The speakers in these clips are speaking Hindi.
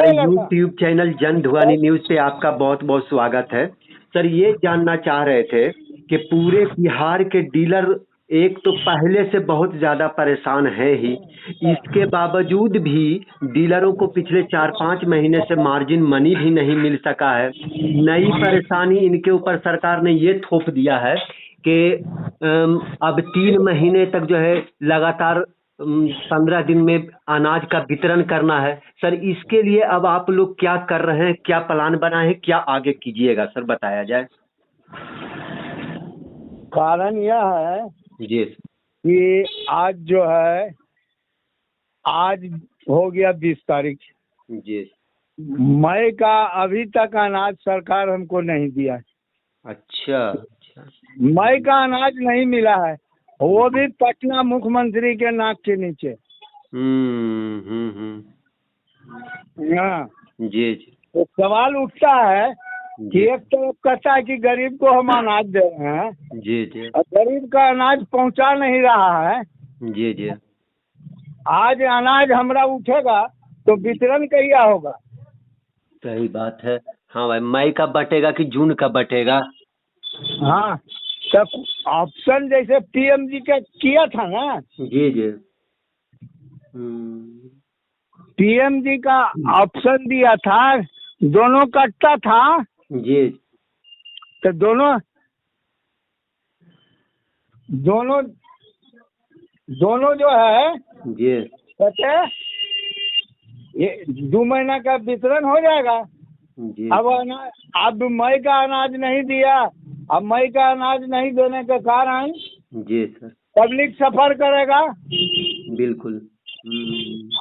हमारे YouTube चैनल जन ध्वनि न्यूज पे आपका बहुत बहुत स्वागत है। सर, ये जानना चाह रहे थे कि पूरे बिहार के डीलर एक तो पहले से बहुत ज़्यादा परेशान है ही, इसके बावजूद भी डीलरों को पिछले 4-5 महीने से मार्जिन मनी भी नहीं मिल सका है। नई परेशानी इनके ऊपर सरकार ने ये थोप दिया है कि अब 3 महीने तक जो है लगातार 15 दिन में अनाज का वितरण करना है। सर, इसके लिए अब आप लोग क्या कर रहे हैं, क्या प्लान बनाए हैं, क्या आगे कीजिएगा सर, बताया जाए। कारण यह है जी कि आज जो है, आज हो गया 20 तारीख, जी। मई का अभी तक अनाज सरकार हमको नहीं दिया है। अच्छा। मई का अनाज नहीं मिला है, वो भी पटना मुख्यमंत्री के नाक के नीचे। हाँ जी जी तो सवाल उठता है कि एक तरफ कहता है कि गरीब को हम अनाज दे रहे हैं, जी जी और गरीब का अनाज पहुंचा नहीं रहा है। जी जी। आज अनाज हमरा उठेगा तो वितरण कहिया होगा? सही बात है। हाँ भाई, मई का बटेगा कि जून का बटेगा? हाँ, तो ऑप्शन जैसे पीएमजी का किया था ना, जी जी। पीएमजी का ऑप्शन दिया था, दोनों कटता था। जी। तो दोनों दोनों दोनों जो है जी कहते ये 2 महीना का वितरण हो जाएगा। जी। अब मई का अनाज नहीं दिया, अब मई का अनाज नहीं देने के कारण जी सर, पब्लिक सफर करेगा। बिल्कुल।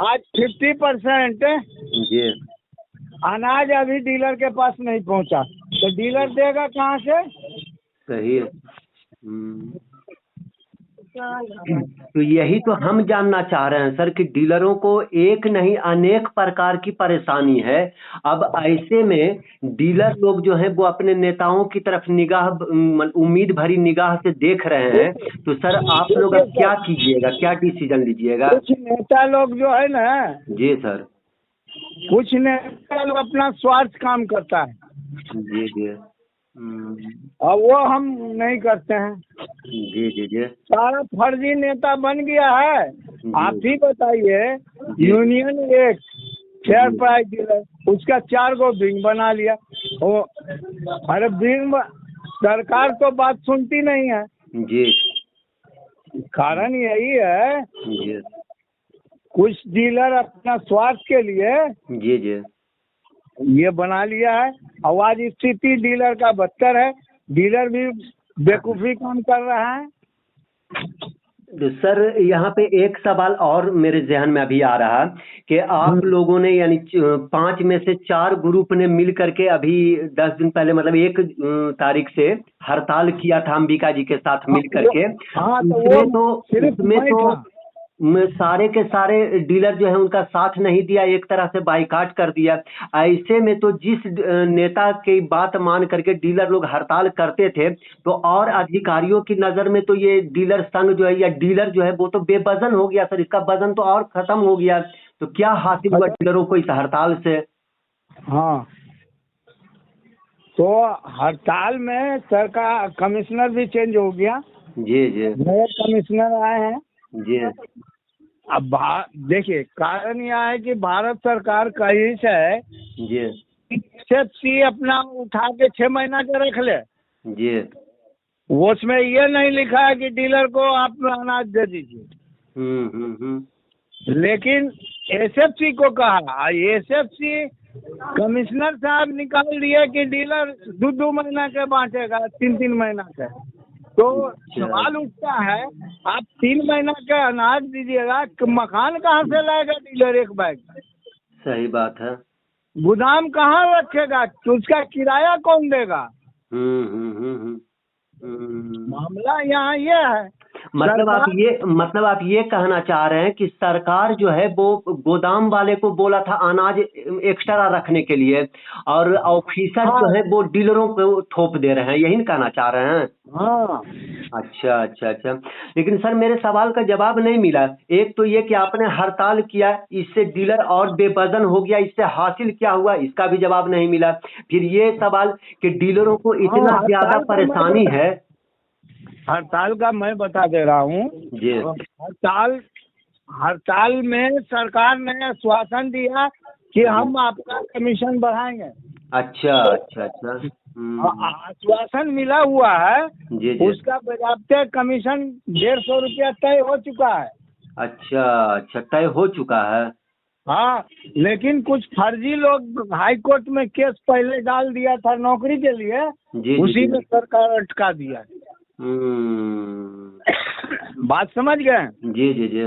आज 50% जी। अनाज अभी डीलर के पास नहीं पहुंचा, तो डीलर देगा कहाँ से? सही है। तो यही तो हम जानना चाह रहे हैं सर कि डीलरों को एक नहीं अनेक प्रकार की परेशानी है। अब ऐसे में डीलर लोग जो हैं वो अपने नेताओं की तरफ निगाह उम्मीद भरी निगाह से देख रहे हैं। तो सर, आप लोग अब क्या कीजिएगा, क्या डिसीजन लीजिएगा? कुछ नेता लोग जो है ना, जी सर। कुछ नेता लोग अपना स्वार्थ काम करता है। जी जी। और वो हम नहीं करते हैं। जी जी जी। सारा फर्जी नेता बन गया है। आप ही बताइए, यूनियन एक फेयर प्राइस डीलर, उसका 4 गो विंग बना लिया। वो अरे विंग, सरकार तो बात सुनती नहीं है। जी। कारण यही है, जी कुछ डीलर अपना स्वार्थ के लिए जी जी। ये बना लिया है। और आज स्थिति डीलर का बदतर है, डीलर भी बेवकूफ़ी काम कर रहा है। तो सर, यहाँ पे एक सवाल और मेरे जहन में अभी आ रहा कि आप लोगों ने यानी 5 में से 4 ग्रुप ने मिल करके अभी 10 दिन पहले मतलब 1 तारीख से हड़ताल किया था अंबिका जी के साथ मिल करके। हाँ, उसमें तो सारे के सारे डीलर जो है उनका साथ नहीं दिया, एक तरह से बाइकाट कर दिया। ऐसे में तो जिस नेता की बात मान करके डीलर लोग हड़ताल करते थे, तो और अधिकारियों की नज़र में तो ये डीलर संघ जो है या डीलर जो है वो तो बेवजन हो गया सर, इसका वजन तो और खत्म हो गया। तो क्या हासिल हुआ डीलरों को इस हड़ताल से? हाँ, तो हड़ताल में सरकार कमिश्नर भी चेंज हो गया। जी जी। नए कमिश्नर आए हैं जी। अब देखिए, कारण यह है कि भारत सरकार कहीं से जी SFC अपना उठा के 6 महीना के रख ले। जी। वो उसमें ये नहीं लिखा है कि डीलर को आप अनाज दे दीजिए। लेकिन SFC को कहा, SFC कमिश्नर साहब निकाल दिए कि डीलर 2-2 महीना के बांटेगा, 3-3 महीना के। तो सवाल उठता है, आप 3 महीना का अनाज दीजिएगा, मकान कहाँ से लाएगा डीलर एक बैग? सही बात है। गोदाम कहाँ रखेगा, तो उसका किराया कौन देगा? मामला यहाँ ये है। मतलब आप ये कहना चाह रहे हैं कि सरकार जो है वो गोदाम वाले को बोला था अनाज एक्स्ट्रा रखने के लिए, और ऑफिसर हाँ जो है वो डीलरों को थोप दे रहे हैं, यही ना कहना चाह रहे हैं? हाँ अच्छा अच्छा अच्छा। लेकिन सर मेरे सवाल का जवाब नहीं मिला। एक तो ये कि आपने हड़ताल किया, इससे डीलर और बेवजन हो गया, इससे हासिल क्या हुआ, इसका भी जवाब नहीं मिला। फिर ये सवाल कि डीलरों को इतना ज्यादा परेशानी है। हड़ताल का मैं बता दे रहा हूँ। जी हड़ताल में सरकार ने आश्वासन दिया कि हम आपका कमीशन बढ़ाएंगे। अच्छा अच्छा अच्छा। आश्वासन मिला हुआ है, जी जी। उसका बजाते कमीशन 150 रुपया तय हो चुका है। अच्छा अच्छा, तय हो चुका है। हाँ, लेकिन कुछ फर्जी लोग हाई कोर्ट में केस पहले डाल दिया था नौकरी के लिए, जी उसी जी में सरकार अटका दिया। बात समझ गए? जी जी जी।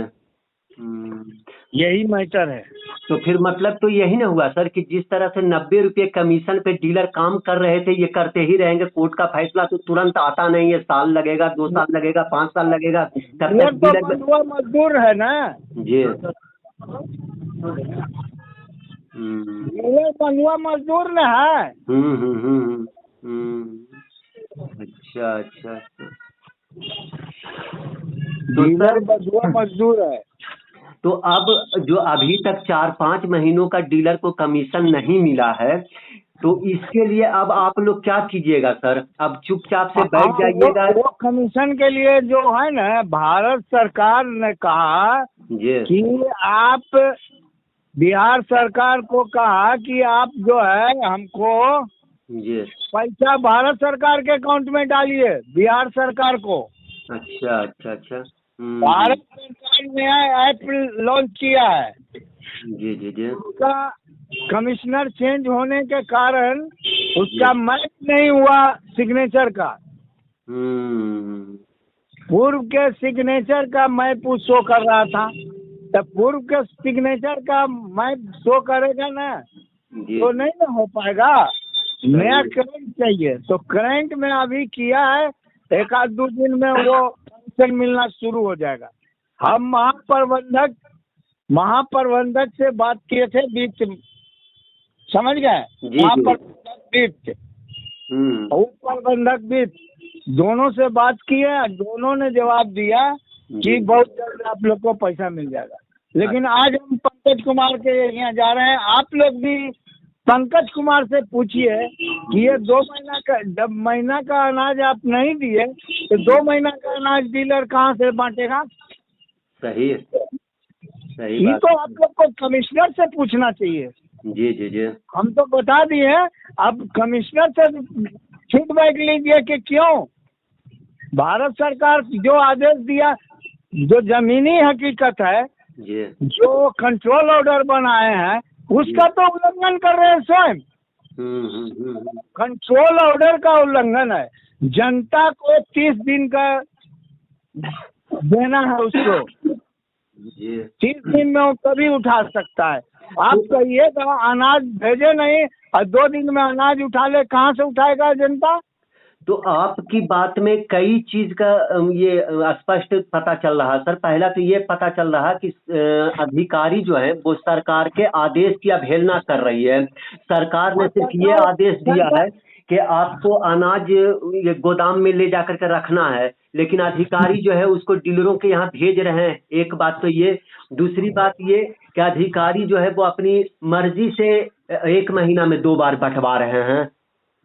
यही मैटर है। तो फिर मतलब तो यही ना हुआ सर कि जिस तरह से 90 रुपये कमीशन पे डीलर काम कर रहे थे, ये करते ही रहेंगे। कोर्ट का फैसला तो तुरंत आता नहीं है, साल लगेगा, 2 साल लगेगा, 5 साल लगेगा, तब ये तक तो डीलर। बंधुआ मजदूर है ना। जी। ये बंधुआ मजदूर न है। अच्छा अच्छा अच्छा। डीलर बंधुआ मजदूर है। तो अब जो अभी तक 4-5 महीनों का डीलर को कमीशन नहीं मिला है, तो इसके लिए अब आप लोग क्या कीजिएगा सर? अब चुपचाप से बैठ जाइएगा? वो कमीशन के लिए जो है ना, भारत सरकार ने कहा जी कि आप बिहार सरकार को कहा कि आप जो है हमको जी। पैसा भारत सरकार के अकाउंट में डालिए, बिहार सरकार को। अच्छा अच्छा अच्छा। भारत सरकार ने ऐप लॉन्च किया है। जी जी जी। उसका कमिश्नर चेंज होने के कारण उसका मैच नहीं हुआ सिग्नेचर का। पूर्व के सिग्नेचर का मैप शो कर रहा था, तब पूर्व के सिग्नेचर का मैप शो करेगा ना, तो नहीं ना हो पाएगा। नया करंट चाहिए, तो करंट में अभी किया है, 1-2 दिन में वो पेंशन मिलना शुरू हो जाएगा। हम महाप्रबंधक से बात किए थे बीच, समझ गए? महाप्रबंधक बीच उप प्रबंधक बीच, दोनों से बात किए, दोनों ने जवाब दिया कि बहुत जल्द आप लोग को पैसा मिल जाएगा। लेकिन आज हम पंकज कुमार के यहाँ जा रहे हैं, आप लोग भी पंकज कुमार से पूछिए कि ये 2 महीना का, जब महीना का अनाज आप नहीं दिए तो 2 महीना का अनाज डीलर कहाँ से बांटेगा? सही है, सही ये बात। तो आप लोग को कमिश्नर से पूछना चाहिए। जी जी जी। हम तो बता दिए, अब कमिश्नर से फीडबैक लीजिए कि क्यों भारत सरकार जो आदेश दिया, जो जमीनी हकीकत है, जी। जो कंट्रोल ऑर्डर बनाए हैं, उसका तो उल्लंघन कर रहे हैं स्वयं। कंट्रोल ऑर्डर का उल्लंघन है। जनता को 30 दिन का देना है उसको, 30 दिन में वो कभी उठा सकता है। आप कहिएगा अनाज भेजे नहीं और 2 दिन में अनाज उठा ले, कहाँ से उठाएगा जनता? तो आपकी बात में कई चीज का ये स्पष्ट पता चल रहा सर। पहला तो ये पता चल रहा कि अधिकारी जो है वो सरकार के आदेश की अवहेलना कर रही है। सरकार ने सिर्फ ये आदेश दिया है कि आपको अनाज ये गोदाम में ले जाकर के रखना है, लेकिन अधिकारी जो है उसको डीलरों के यहाँ भेज रहे हैं। एक बात तो ये। दूसरी बात ये कि अधिकारी जो है वो अपनी मर्जी से 1 महीना में 2 बार बंटवा रहे हैं।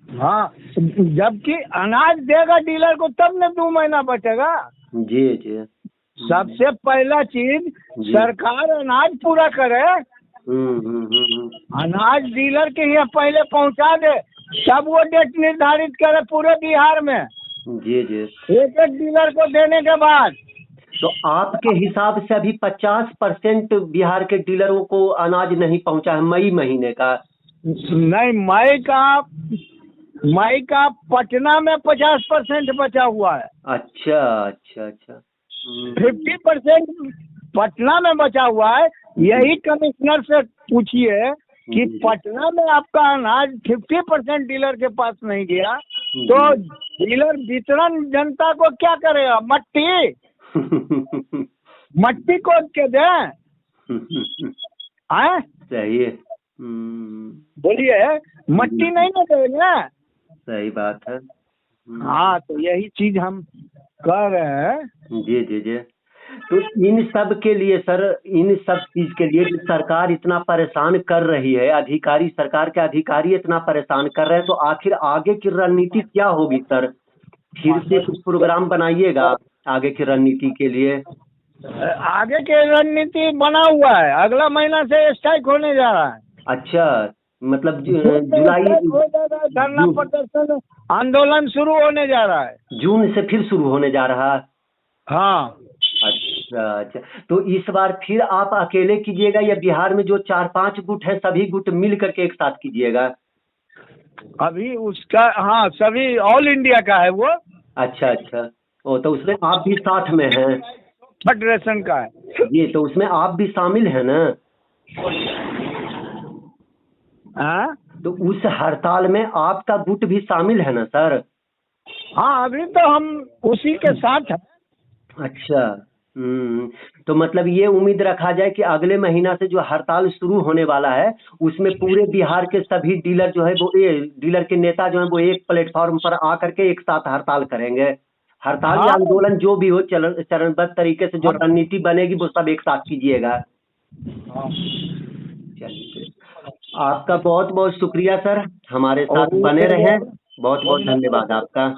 हाँ, जबकि अनाज देगा डीलर को तब न 2 महीना बचेगा। जी जी। सबसे पहला चीज सरकार अनाज पूरा करे। अनाज डीलर के यहाँ पहले पहुँचा दे, तब वो डेट निर्धारित करे पूरे बिहार में। जी जी। एक डीलर को देने के बाद। तो आपके हिसाब से अभी 50% बिहार के डीलरों को अनाज नहीं पहुंचा है मई महीने का? नहीं, मई का पटना में 50% बचा हुआ है। अच्छा अच्छा अच्छा। 50% पटना में बचा हुआ है। यही कमिश्नर से पूछिए कि पटना में आपका अनाज 50% डीलर के पास नहीं गया, तो डीलर वितरण जनता को क्या करेगा? मट्टी। मट्टी खोद के दे। हाँ सही है। बोलिए, मट्टी नहीं ना देंगे। सही बात है। हाँ, तो यही चीज हम कर रहे हैं। जी जी जी। तो इन सब के लिए सर, इन सब चीज के लिए जो सरकार इतना परेशान कर रही है, अधिकारी, सरकार के अधिकारी इतना परेशान कर रहे हैं, तो आखिर आगे की रणनीति क्या होगी सर? फिर से कुछ प्रोग्राम बनाइएगा आगे की रणनीति के लिए? आगे की रणनीति बना हुआ है, अगला महीना से स्ट्राइक होने जा रहा है। अच्छा, मतलब जुलाई हो जाएगा, धरना जून प्रदर्शन आंदोलन शुरू होने जा रहा है। जून से फिर शुरू होने जा रहा है। हाँ, अच्छा अच्छा। तो इस बार फिर आप अकेले कीजिएगा या बिहार में जो 4-5 गुट है सभी गुट मिल करके एक साथ कीजिएगा? अभी उसका, हाँ, सभी ऑल इंडिया का है वो। अच्छा अच्छा। ओ, तो उसमें आप भी साथ में हैं? फेडरेशन का है। जी, तो उसमें आप भी शामिल हैं ना? हाँ तो उस हड़ताल में आपका गुट भी शामिल है ना सर? हाँ, अभी तो हम उसी के साथ हैं। अच्छा। तो मतलब ये उम्मीद रखा जाए कि अगले महीना से जो हड़ताल शुरू होने वाला है उसमें पूरे बिहार के सभी डीलर जो है वो, ये डीलर के नेता जो है वो एक प्लेटफॉर्म पर आकर के एक साथ हड़ताल करेंगे। हड़ताल या हाँ आंदोलन जो भी हो, चरणबद्ध तरीके से जो रणनीति बनेगी वो सब एक साथ कीजिएगा। हाँ। चलिए, आपका बहुत बहुत शुक्रिया सर, हमारे साथ बने रहें। बहुत बहुत धन्यवाद आपका।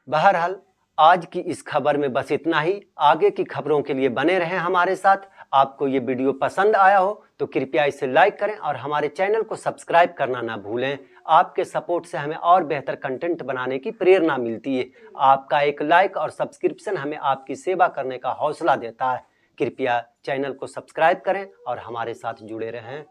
बहरहाल आज की इस खबर में बस इतना ही। आगे की खबरों के लिए बने रहें हमारे साथ। आपको ये वीडियो पसंद आया हो तो कृपया इसे लाइक करें और हमारे चैनल को सब्सक्राइब करना ना भूलें। आपके सपोर्ट से हमें और बेहतर कंटेंट बनाने की प्रेरणा मिलती है। आपका एक लाइक और सब्सक्रिप्शन हमें आपकी सेवा करने का हौसला देता है। कृपया चैनल को सब्सक्राइब करें और हमारे साथ जुड़े रहें।